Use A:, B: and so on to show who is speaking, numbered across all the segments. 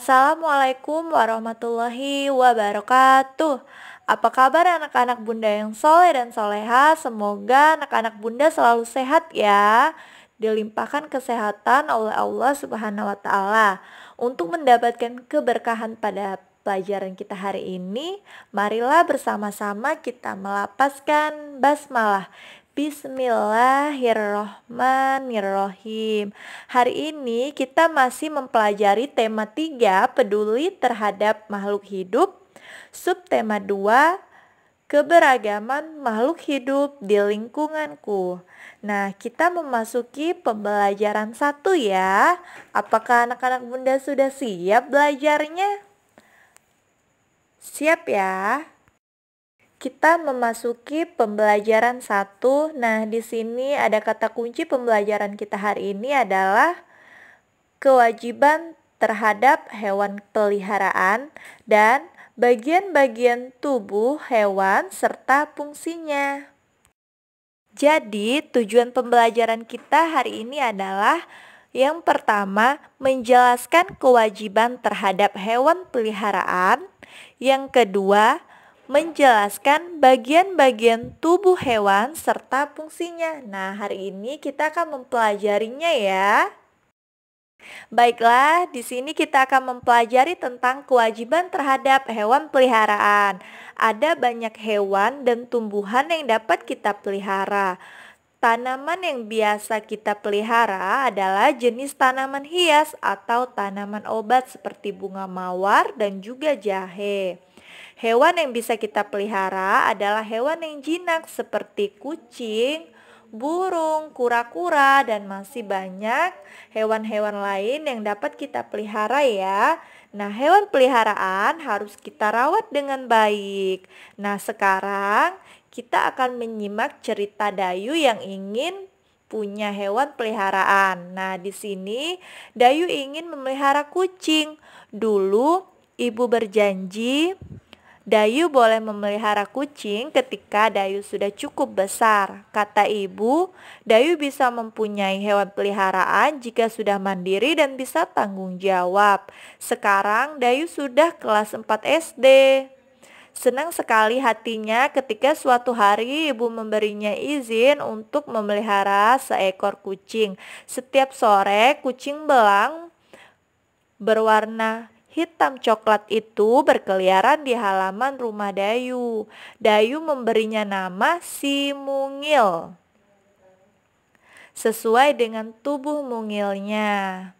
A: Assalamualaikum warahmatullahi wabarakatuh. Apa kabar anak-anak bunda yang soleh dan soleha? Semoga anak-anak bunda selalu sehat ya. Dilimpahkan kesehatan oleh Allah Subhanahu wa Ta'ala. Untuk mendapatkan keberkahan pada pelajaran kita hari ini, marilah bersama-sama kita melapaskan basmalah. Bismillahirrohmanirrohim. Hari ini kita masih mempelajari tema 3, peduli terhadap makhluk hidup. Subtema 2, keberagaman makhluk hidup di lingkunganku. Nah, kita memasuki pembelajaran 1 ya. Apakah anak-anak bunda sudah siap belajarnya? Siap ya? Kita memasuki pembelajaran 1. Nah, di sini ada kata kunci pembelajaran kita hari ini adalah kewajiban terhadap hewan peliharaan dan bagian-bagian tubuh hewan serta fungsinya. Jadi, tujuan pembelajaran kita hari ini adalah yang pertama, menjelaskan kewajiban terhadap hewan peliharaan. Yang kedua, menjelaskan bagian-bagian tubuh hewan serta fungsinya. Nah, hari ini kita akan mempelajarinya ya. Baiklah, di sini kita akan mempelajari tentang kewajiban terhadap hewan peliharaan. Ada banyak hewan dan tumbuhan yang dapat kita pelihara. Tanaman yang biasa kita pelihara adalah jenis tanaman hias atau tanaman obat seperti bunga mawar dan juga jahe. Hewan yang bisa kita pelihara adalah hewan yang jinak seperti kucing, burung, kura-kura, dan masih banyak hewan-hewan lain yang dapat kita pelihara ya. Nah, hewan peliharaan harus kita rawat dengan baik. Nah, sekarang kita akan menyimak cerita Dayu yang ingin punya hewan peliharaan. Nah, di sini Dayu ingin memelihara kucing. Dulu ibu berjanji Dayu boleh memelihara kucing ketika Dayu sudah cukup besar. Kata ibu, Dayu bisa mempunyai hewan peliharaan jika sudah mandiri dan bisa tanggung jawab. Sekarang Dayu sudah kelas 4 SD. Senang sekali hatinya ketika suatu hari ibu memberinya izin untuk memelihara seekor kucing. Setiap sore kucing belang berwarna hitam coklat itu berkeliaran di halaman rumah Dayu. Dayu memberinya nama si Mungil, sesuai dengan tubuh mungilnya.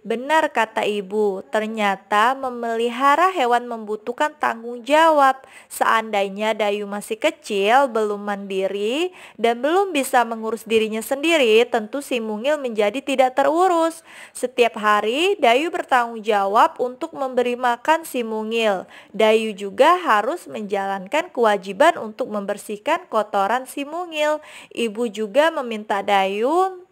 A: Benar kata ibu, ternyata memelihara hewan membutuhkan tanggung jawab. Seandainya Dayu masih kecil, belum mandiri, dan belum bisa mengurus dirinya sendiri, tentu si mungil menjadi tidak terurus. Setiap hari, Dayu bertanggung jawab untuk memberi makan si mungil. Dayu juga harus menjalankan kewajiban untuk membersihkan kotoran si mungil. Ibu juga meminta Dayu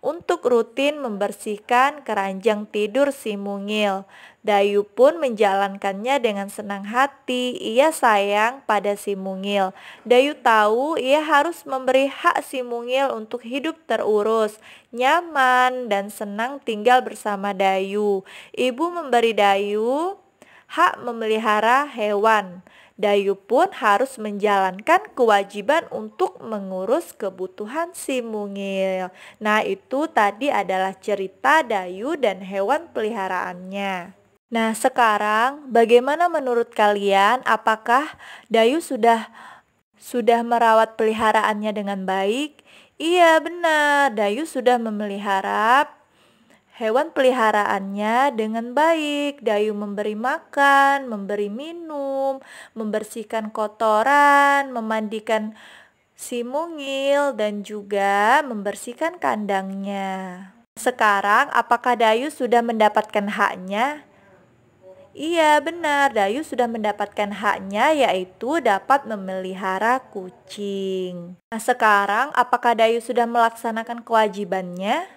A: untuk rutin membersihkan keranjang tidur si mungil. Dayu pun menjalankannya dengan senang hati. Ia sayang pada si mungil. Dayu tahu ia harus memberi hak si mungil untuk hidup terurus, nyaman, dan senang tinggal bersama Dayu. Ibu memberi Dayu hak memelihara hewan. Dayu pun harus menjalankan kewajiban untuk mengurus kebutuhan si mungil. Nah, itu tadi adalah cerita Dayu dan hewan peliharaannya. Nah, sekarang bagaimana menurut kalian? Apakah Dayu sudah merawat peliharaannya dengan baik? Iya, benar. Dayu sudah memelihara hewan peliharaannya dengan baik. Dayu memberi makan, memberi minum, membersihkan kotoran, memandikan si mungil, dan juga membersihkan kandangnya. Sekarang, apakah Dayu sudah mendapatkan haknya? Iya, benar. Dayu sudah mendapatkan haknya, yaitu dapat memelihara kucing. Nah, sekarang apakah Dayu sudah melaksanakan kewajibannya?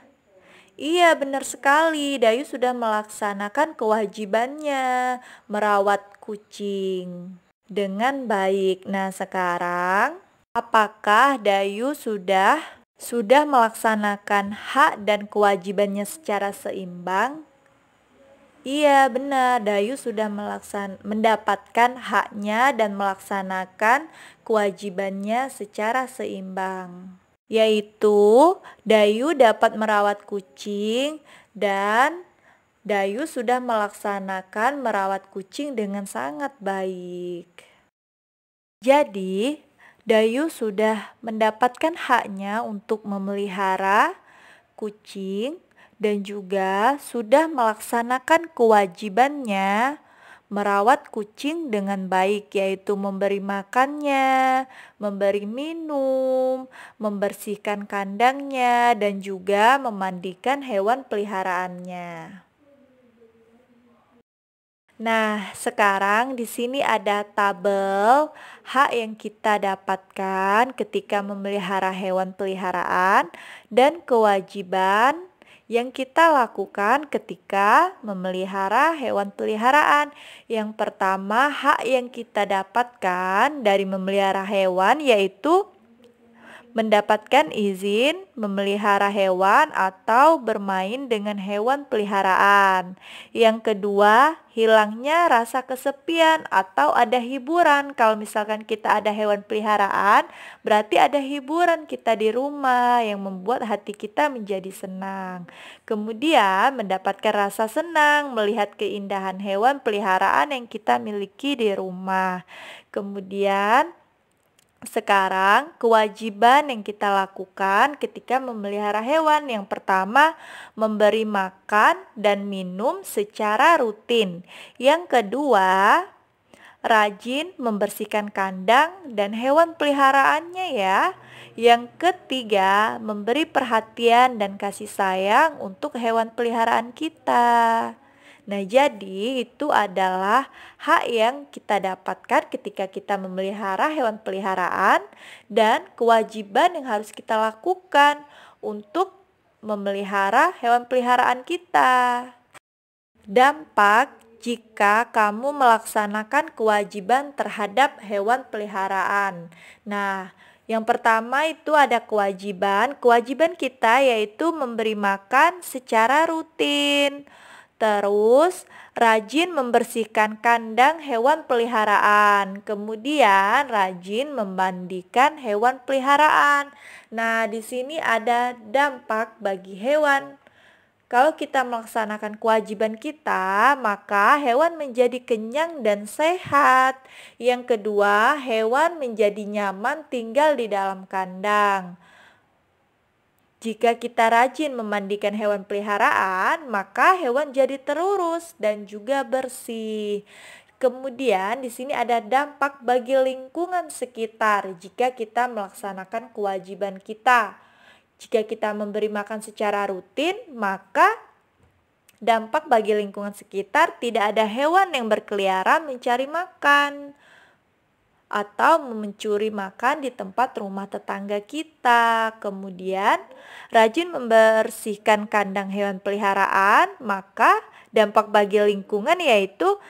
A: Iya, benar sekali. Dayu sudah melaksanakan kewajibannya merawat kucing dengan baik. Nah, sekarang apakah Dayu sudah melaksanakan hak dan kewajibannya secara seimbang? Iya, benar. Dayu sudah mendapatkan haknya dan melaksanakan kewajibannya secara seimbang. Yaitu, Dayu dapat merawat kucing dan Dayu sudah melaksanakan merawat kucing dengan sangat baik. Jadi, Dayu sudah mendapatkan haknya untuk memelihara kucing dan juga sudah melaksanakan kewajibannya merawat kucing dengan baik, yaitu memberi makannya, memberi minum, membersihkan kandangnya, dan juga memandikan hewan peliharaannya. Nah, sekarang di sini ada tabel hak yang kita dapatkan ketika memelihara hewan peliharaan dan kewajiban yang kita lakukan ketika memelihara hewan peliharaan. Yang pertama, hak yang kita dapatkan dari memelihara hewan yaitu mendapatkan izin memelihara hewan atau bermain dengan hewan peliharaan. Yang kedua, hilangnya rasa kesepian atau ada hiburan. Kalau misalkan kita ada hewan peliharaan, berarti ada hiburan kita di rumah yang membuat hati kita menjadi senang. Kemudian, mendapatkan rasa senang melihat keindahan hewan peliharaan yang kita miliki di rumah. Kemudian, sekarang, kewajiban yang kita lakukan ketika memelihara hewan yang pertama, memberi makan dan minum secara rutin. Yang kedua, rajin membersihkan kandang dan hewan peliharaannya ya. Yang ketiga, memberi perhatian dan kasih sayang untuk hewan peliharaan kita. Nah, jadi itu adalah hak yang kita dapatkan ketika kita memelihara hewan peliharaan dan kewajiban yang harus kita lakukan untuk memelihara hewan peliharaan kita. Dampak jika kamu melaksanakan kewajiban terhadap hewan peliharaan. Nah, yang pertama itu ada kewajiban. Kewajiban kita yaitu memberi makan secara rutin. Terus, rajin membersihkan kandang hewan peliharaan. Kemudian, rajin memandikan hewan peliharaan. Nah, di sini ada dampak bagi hewan. Kalau kita melaksanakan kewajiban kita, maka hewan menjadi kenyang dan sehat. Yang kedua, hewan menjadi nyaman tinggal di dalam kandang. Jika kita rajin memandikan hewan peliharaan, maka hewan jadi terurus dan juga bersih. Kemudian di sini ada dampak bagi lingkungan sekitar jika kita melaksanakan kewajiban kita. Jika kita memberi makan secara rutin, maka dampak bagi lingkungan sekitar tidak ada hewan yang berkeliaran mencari makan atau mencuri makan di tempat rumah tetangga kita. Kemudian, rajin membersihkan kandang hewan peliharaan, maka dampak bagi lingkungan yaitu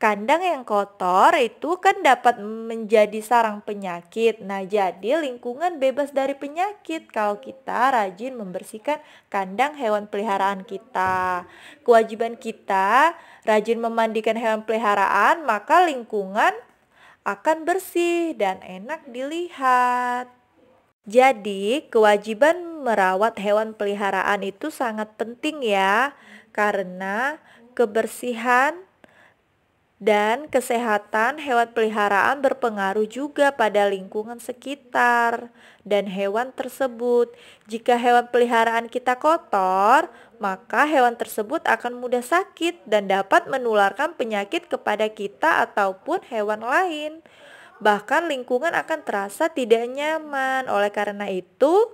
A: kandang yang kotor itu kan dapat menjadi sarang penyakit. Nah, jadi lingkungan bebas dari penyakit kalau kita rajin membersihkan kandang hewan peliharaan kita. Kewajiban kita rajin memandikan hewan peliharaan, maka lingkungan akan bersih dan enak dilihat. Jadi, kewajiban merawat hewan peliharaan itu sangat penting ya, karena kebersihan dan kesehatan hewan peliharaan berpengaruh juga pada lingkungan sekitar dan hewan tersebut. Jika hewan peliharaan kita kotor, maka hewan tersebut akan mudah sakit dan dapat menularkan penyakit kepada kita ataupun hewan lain. Bahkan lingkungan akan terasa tidak nyaman. Oleh karena itu,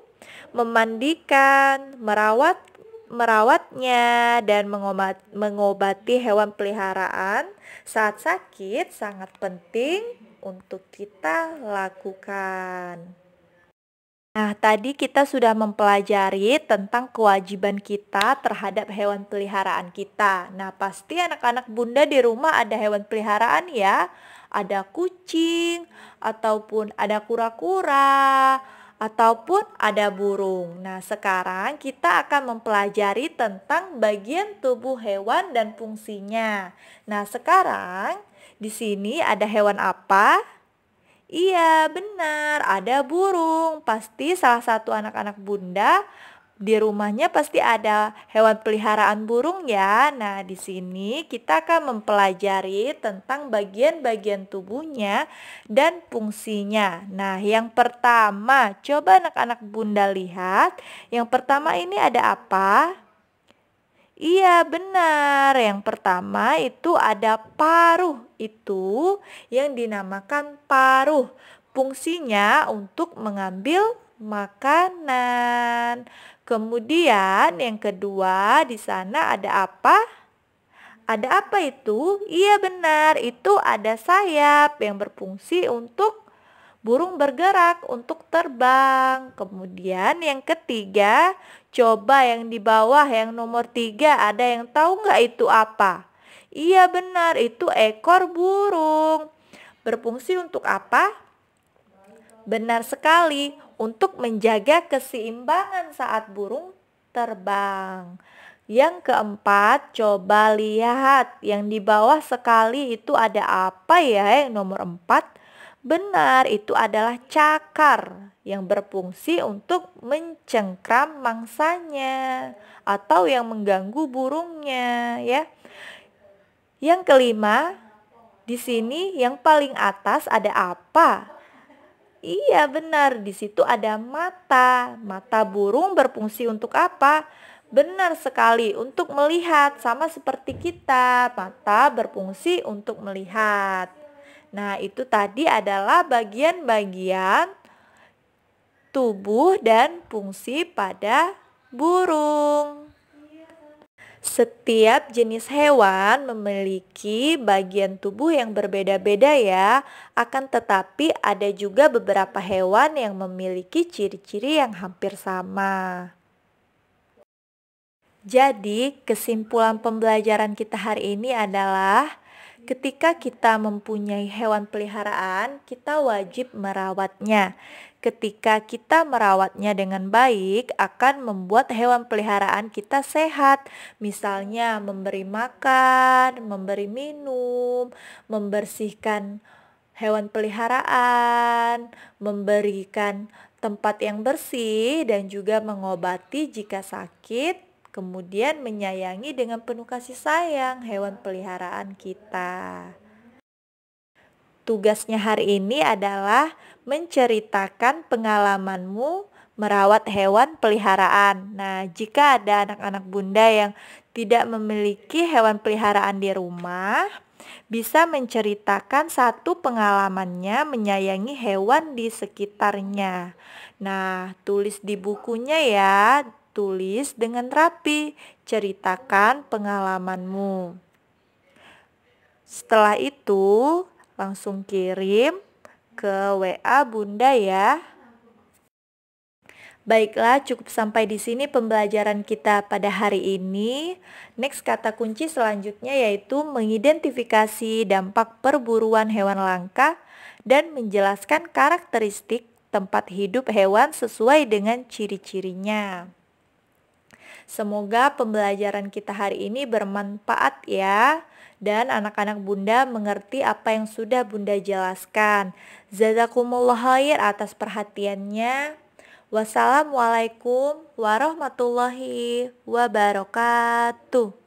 A: memandikan, merawatnya dan mengobati hewan peliharaan saat sakit sangat penting untuk kita lakukan. Nah, tadi kita sudah mempelajari tentang kewajiban kita terhadap hewan peliharaan kita. Nah, pasti anak-anak bunda di rumah ada hewan peliharaan ya. Ada kucing, ataupun ada kura-kura, ataupun ada burung. Nah, sekarang kita akan mempelajari tentang bagian tubuh hewan dan fungsinya. Nah, sekarang di sini ada hewan apa? Iya, benar, ada burung. Pasti salah satu anak-anak Bunda di rumahnya pasti ada hewan peliharaan burung ya. Nah, di sini kita akan mempelajari tentang bagian-bagian tubuhnya dan fungsinya. Nah, yang pertama, coba anak-anak Bunda lihat. Yang pertama ini ada apa? Iya, benar. Yang pertama itu ada paruh. Itu yang dinamakan paruh. Fungsinya untuk mengambil makanan. Kemudian yang kedua di sana ada apa? Ada apa itu? Iya benar, itu ada sayap yang berfungsi untuk burung bergerak untuk terbang. Kemudian yang ketiga, coba yang di bawah yang nomor 3, ada yang tahu nggak itu apa? Iya benar, itu ekor burung. Berfungsi untuk apa? Benar sekali, untuk menjaga keseimbangan saat burung terbang. Yang keempat, coba lihat yang di bawah sekali itu ada apa ya yang nomor 4? Benar, itu adalah cakar yang berfungsi untuk mencengkram mangsanya atau yang mengganggu burungnya ya. Yang kelima, di sini yang paling atas ada apa? Iya benar, di situ ada mata. Mata burung berfungsi untuk apa? Benar sekali, untuk melihat, sama seperti kita. Mata berfungsi untuk melihat. Nah, itu tadi adalah bagian-bagian tubuh dan fungsi pada burung. Setiap jenis hewan memiliki bagian tubuh yang berbeda-beda ya. Akan tetapi ada juga beberapa hewan yang memiliki ciri-ciri yang hampir sama. Jadi, kesimpulan pembelajaran kita hari ini adalah ketika kita mempunyai hewan peliharaan, kita wajib merawatnya. Ketika kita merawatnya dengan baik, akan membuat hewan peliharaan kita sehat. Misalnya memberi makan, memberi minum, membersihkan hewan peliharaan, memberikan tempat yang bersih, dan juga mengobati jika sakit. Kemudian menyayangi dengan penuh kasih sayang hewan peliharaan kita. Tugasnya hari ini adalah menceritakan pengalamanmu merawat hewan peliharaan. Nah, jika ada anak-anak Bunda yang tidak memiliki hewan peliharaan di rumah, bisa menceritakan satu pengalamannya menyayangi hewan di sekitarnya. Nah, tulis di bukunya ya, tulis dengan rapi, ceritakan pengalamanmu. Setelah itu, langsung kirim ke WA Bunda ya. Baiklah, cukup sampai di sini pembelajaran kita pada hari ini. Next, kata kunci selanjutnya yaitu mengidentifikasi dampak perburuan hewan langka dan menjelaskan karakteristik tempat hidup hewan sesuai dengan ciri-cirinya. Semoga pembelajaran kita hari ini bermanfaat ya, dan anak-anak Bunda mengerti apa yang sudah Bunda jelaskan. Jazakumullah khair atas perhatiannya. Wassalamualaikum warahmatullahi wabarakatuh.